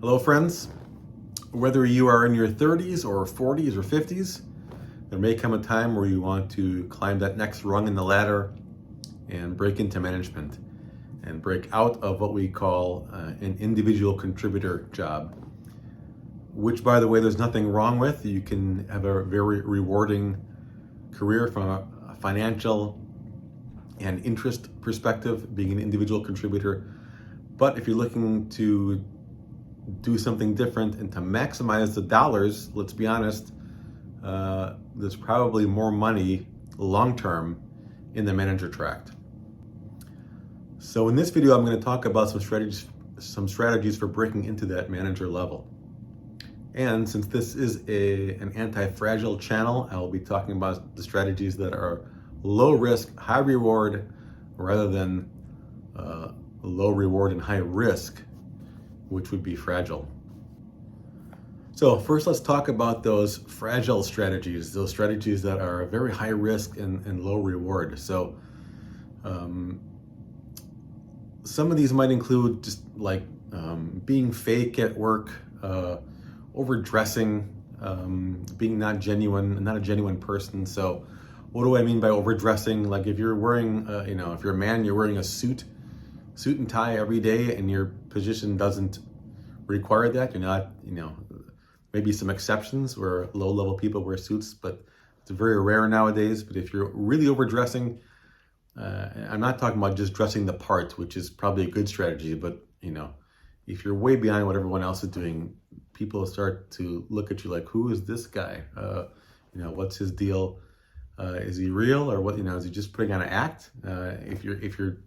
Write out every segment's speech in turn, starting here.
Hello, friends. Whether you are in your 30s or 40s or 50s, there may come a time where you want to climb that next rung in the ladder and break into management and break out of what we call an individual contributor job, which, by the way, there's nothing wrong with. You can have a very rewarding career from a financial and interest perspective, being an individual contributor. But if you're looking to do something different and to maximize the dollars, let's be honest, there's probably more money long-term in the manager tract. So in this video, I'm going to talk about some strategies for breaking into that manager level. And since this is an anti-fragile channel, I will be talking about the strategies that are low risk, high reward, rather than low reward and high risk, which would be fragile. So first, let's talk about those fragile strategies, those strategies that are very high risk and low reward. So some of these might include just like being fake at work, overdressing, being not a genuine person. So what do I mean by overdressing? Like if you're wearing, if you're a man, you're wearing a suit and tie every day and your position doesn't require that. You're not, maybe some exceptions where low-level people wear suits, but it's very rare nowadays. But if you're really overdressing, I'm not talking about just dressing the part, which is probably a good strategy, but if you're way behind what everyone else is doing, people start to look at you like, who is this guy? What's his deal? Is he real, or what? Is he just putting on an act? If you're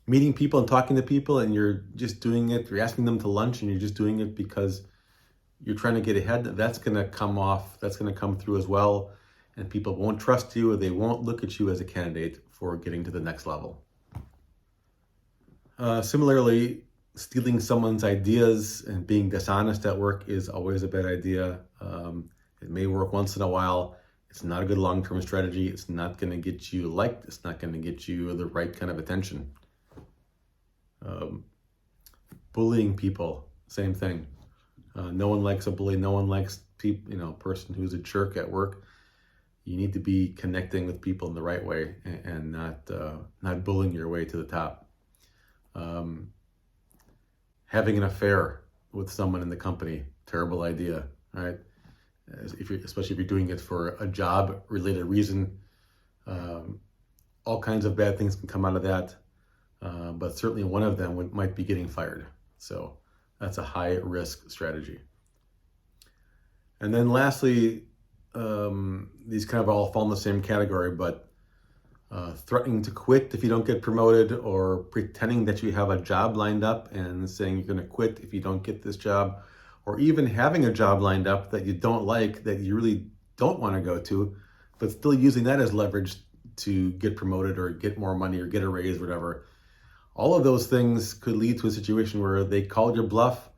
meeting people and talking to people and you're just doing it, you're asking them to lunch and you're just doing it because you're trying to get ahead, that's going to come through as well. And people won't trust you, or they won't look at you as a candidate for getting to the next level. Similarly, stealing someone's ideas and being dishonest at work is always a bad idea. It may work once in a while. It's not a good long-term strategy. It's not going to get you liked. It's not going to get you the right kind of attention. Bullying people, same thing. No one likes a bully. No one likes person who's a jerk at work. You need to be connecting with people in the right way and not bullying your way to the top. Having an affair with someone in the company, terrible idea, right? Especially if you're doing it for a job-related reason. All kinds of bad things can come out of that. But certainly one of them might be getting fired. So that's a high risk strategy. And then lastly, these kind of all fall in the same category, but threatening to quit if you don't get promoted, or pretending that you have a job lined up and saying you're going to quit if you don't get this job, or even having a job lined up that you don't like, that you really don't want to go to, but still using that as leverage to get promoted or get more money or get a raise, whatever. All of those things could lead to a situation where they called your bluff,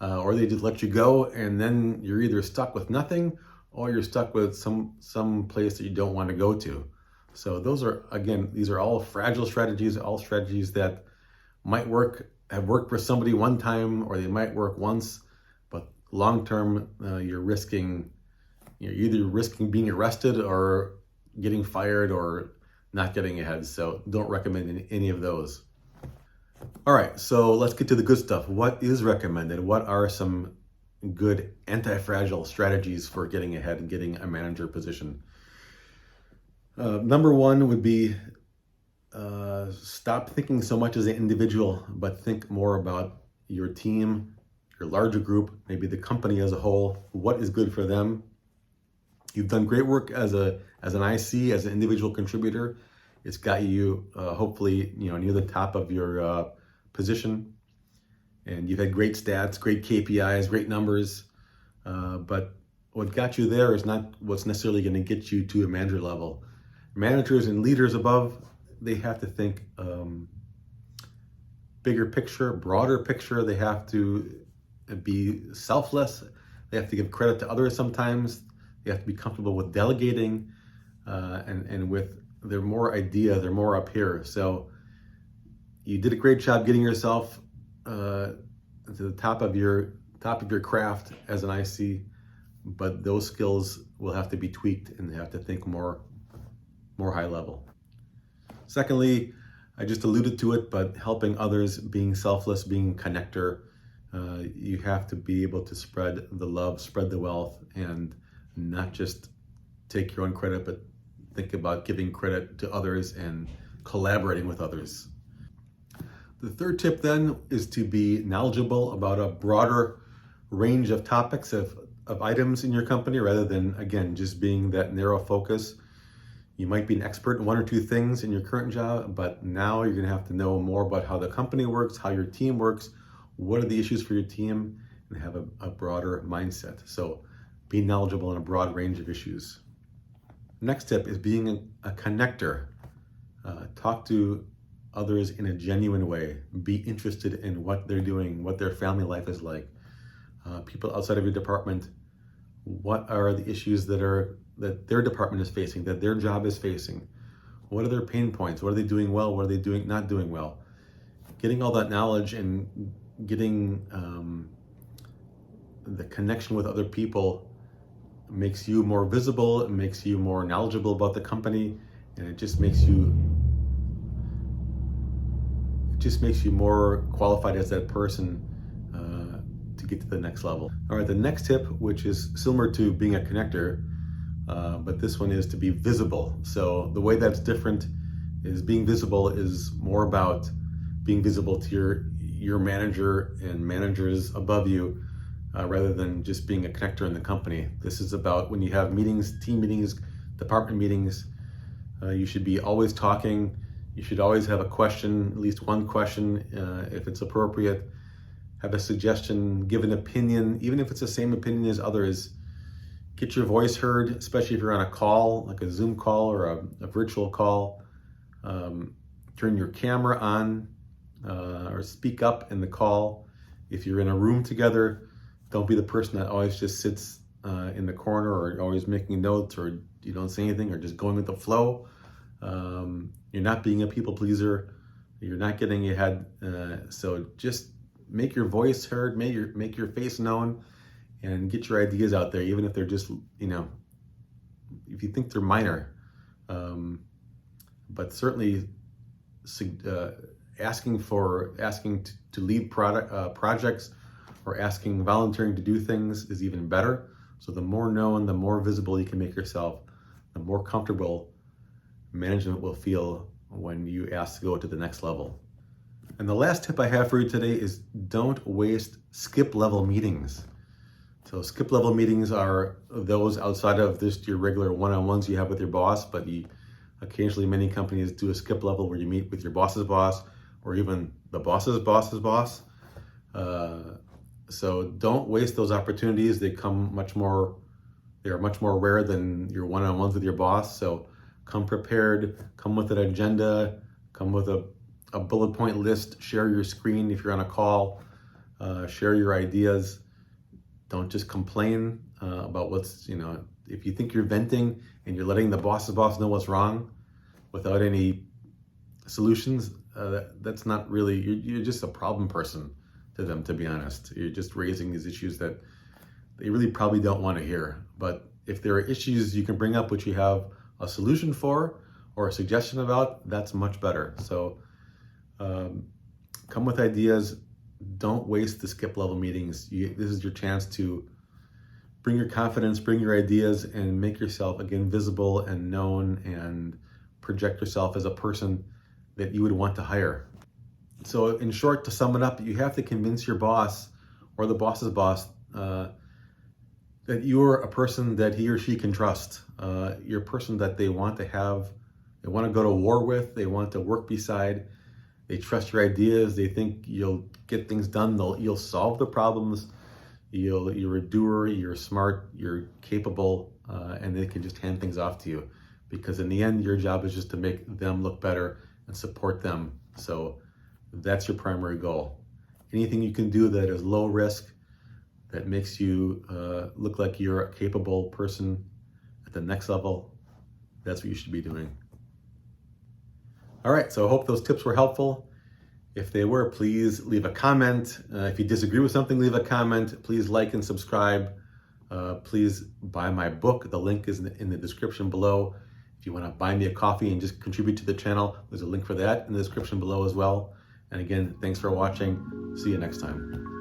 or they just let you go, and then you're either stuck with nothing or you're stuck with some place that you don't want to go to. So these are all fragile strategies, all strategies that have worked for somebody one time, or they might work once, but long term, you're either risking being arrested or getting fired or not getting ahead. So don't recommend any of those. All right, so let's get to the good stuff. What is recommended? What are some good anti-fragile strategies for getting ahead and getting a manager position? Number one would be stop thinking so much as an individual, but think more about your team, your larger group, maybe the company as a whole. What is good for them? You've done great work as an IC, as an individual contributor. It's got you hopefully near the top of your position, and you've had great stats, great KPIs, great numbers. But what got you there is not what's necessarily going to get you to a manager level. Managers and leaders above, they have to think bigger picture, broader picture. They have to be selfless. They have to give credit to others sometimes. They have to be comfortable with delegating, and with they're more up here. So you did a great job getting yourself to the top of your craft as an IC, but those skills will have to be tweaked and have to think more high level. Secondly, I just alluded to it, but helping others, being selfless, being a connector. You have to be able to spread the love, spread the wealth, and not just take your own credit, but think about giving credit to others and collaborating with others. The third tip then is to be knowledgeable about a broader range of topics of items in your company, rather than, again, just being that narrow focus. You might be an expert in one or two things in your current job, but now you're going to have to know more about how the company works, how your team works, what are the issues for your team, and have a broader mindset. So be knowledgeable in a broad range of issues. Next tip is being a connector. Talk to others in a genuine way. Be interested in what they're doing, what their family life is like. People outside of your department, what are the issues that their department is facing, that their job is facing? What are their pain points? What are they doing well? What are they not doing well? Getting all that knowledge and getting the connection with other people makes you more visible, it makes you more knowledgeable about the company, and it just makes you more qualified as that person to get to the next level. All right, the next tip, which is similar to being a connector, but this one is to be visible. So the way that's different is being visible is more about being visible to your manager and managers above you, rather than just being a connector in the company. This is about when you have meetings, team meetings, department meetings, you should be always talking. You should always have a question, at least one question, if it's appropriate. Have a suggestion, give an opinion, even if it's the same opinion as others. Get your voice heard, especially if you're on a call, like a Zoom call or a virtual call. Turn your camera on or speak up in the call. If you're in a room together, don't be the person that always just sits in the corner or always making notes, or you don't say anything, or just going with the flow. You're not being a people pleaser. You're not getting ahead. So just make your voice heard, make your face known, and get your ideas out there, even if they're just, if you think they're minor. But certainly asking to lead projects, or volunteering to do things is even better. So the more known, the more visible you can make yourself, the more comfortable management will feel when you ask to go to the next level. And the last tip I have for you today is don't waste skip level meetings. So skip level meetings are those outside of just your regular one-on-ones you have with your boss, but occasionally many companies do a skip level where you meet with your boss's boss, or even the boss's boss's boss. So don't waste those opportunities. They are much more rare than your one-on-ones with your boss. So come prepared, come with an agenda, come with a bullet point list, share your screen if you're on a call, share your ideas. Don't just complain about if you think you're venting and you're letting the boss's boss know what's wrong without any solutions, that's not really, you're just a problem person to them, to be honest. You're just raising these issues that they really probably don't want to hear. But if there are issues you can bring up which you have a solution for or a suggestion about, that's much better. So come with ideas. Don't waste the skip level meetings. This is your chance to bring your confidence, bring your ideas, and make yourself again visible and known, and project yourself as a person that you would want to hire. So in short, to sum it up, you have to convince your boss or the boss's boss that you're a person that he or she can trust. You're a person that they want to go to war with, they want to work beside. They trust your ideas. They think you'll get things done. You'll solve the problems. You're a doer. You're smart. You're capable, and they can just hand things off to you. Because in the end, your job is just to make them look better and support them. So that's your primary goal. Anything you can do that is low risk, that makes you look like you're a capable person at the next level, that's what you should be doing. All right, so I hope those tips were helpful. If they were, please leave a comment. If you disagree with something, leave a comment. Please like and subscribe. Please buy my book. The link is in the description below. If you want to buy me a coffee and just contribute to the channel, there's a link for that in the description below as well. And again, thanks for watching. See you next time.